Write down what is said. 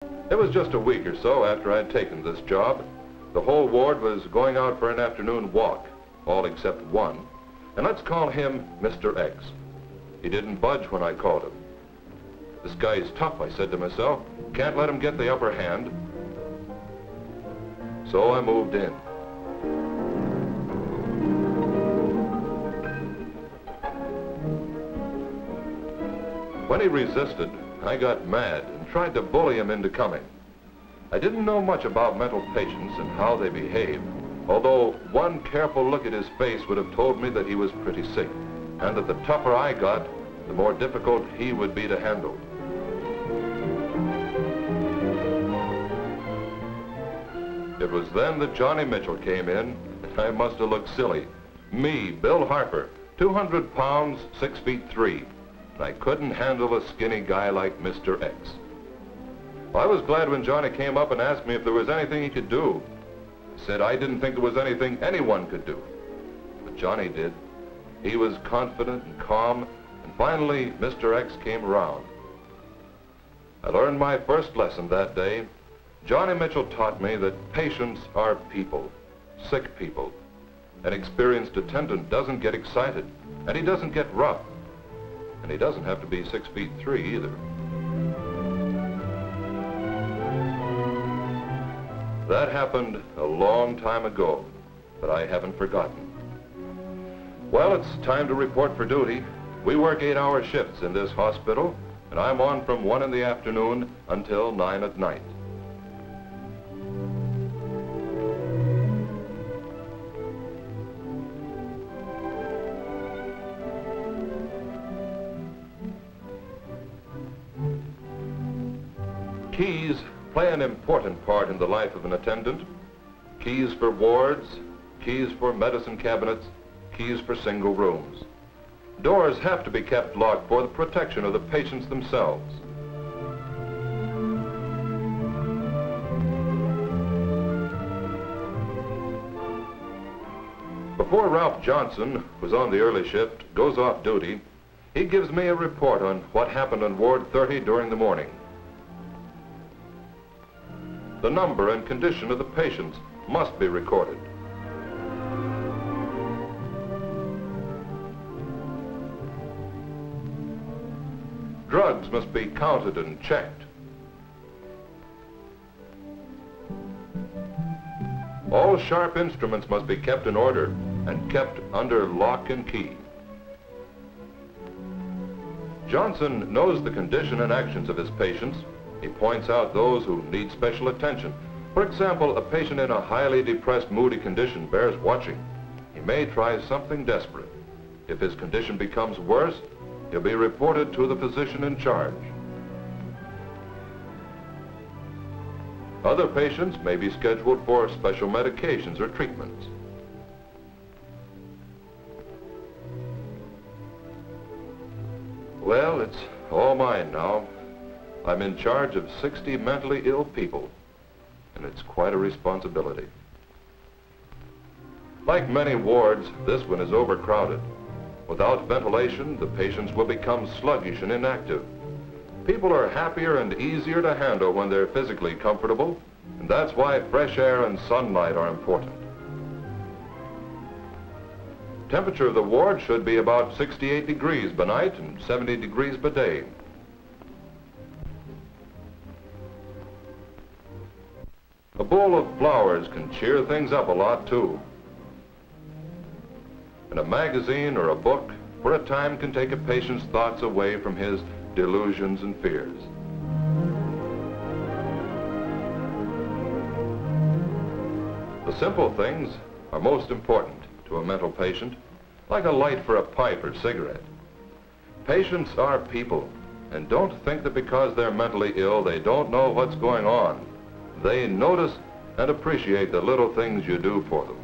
It was just a week or so after I'd taken this job. The whole ward was going out for an afternoon walk, all except one. And let's call him Mr. X. He didn't budge when I called him. This guy's tough, I said to myself. Can't let him get the upper hand. So I moved in. When he resisted, I got mad and tried to bully him into coming. I didn't know much about mental patients and how they behave, although one careful look at his face would have told me that he was pretty sick, and that the tougher I got, the more difficult he would be to handle. It was then that Johnny Mitchell came in, and I must have looked silly. Me, Bill Harper, 200 pounds, 6 feet 3. I couldn't handle a skinny guy like Mr. X. Well, I was glad when Johnny came up and asked me if there was anything he could do. I said I didn't think there was anything anyone could do. But Johnny did. He was confident and calm, and finally Mr. X came around. I learned my first lesson that day. Johnny Mitchell taught me that patients are people, sick people. An experienced attendant doesn't get excited, and he doesn't get rough. And he doesn't have to be 6 feet 3 either. That happened a long time ago, but I haven't forgotten. Well, it's time to report for duty. We work 8-hour shifts in this hospital, and I'm on from 1 in the afternoon until 9 at night. Keys play an important part in the life of an attendant. Keys for wards, keys for medicine cabinets, keys for single rooms. Doors have to be kept locked for the protection of the patients themselves. Before Ralph Johnson, who's on the early shift, goes off duty, he gives me a report on what happened on Ward 30 during the morning. The number and condition of the patients must be recorded. Drugs must be counted and checked. All sharp instruments must be kept in order and kept under lock and key. Johnson knows the condition and actions of his patients. He points out those who need special attention. For example, a patient in a highly depressed, moody condition bears watching. He may try something desperate. If his condition becomes worse, he'll be reported to the physician in charge. Other patients may be scheduled for special medications or treatments. Well, it's all mine now. I'm in charge of 60 mentally ill people, and it's quite a responsibility. Like many wards, this one is overcrowded. Without ventilation, the patients will become sluggish and inactive. People are happier and easier to handle when they're physically comfortable, and that's why fresh air and sunlight are important. Temperature of the ward should be about 68 degrees by night and 70 degrees by day. A bowl of flowers can cheer things up a lot, too. And a magazine or a book, for a time, can take a patient's thoughts away from his delusions and fears. The simple things are most important to a mental patient, like a light for a pipe or cigarette. Patients are people, and don't think that because they're mentally ill, they don't know what's going on. They notice and appreciate the little things you do for them.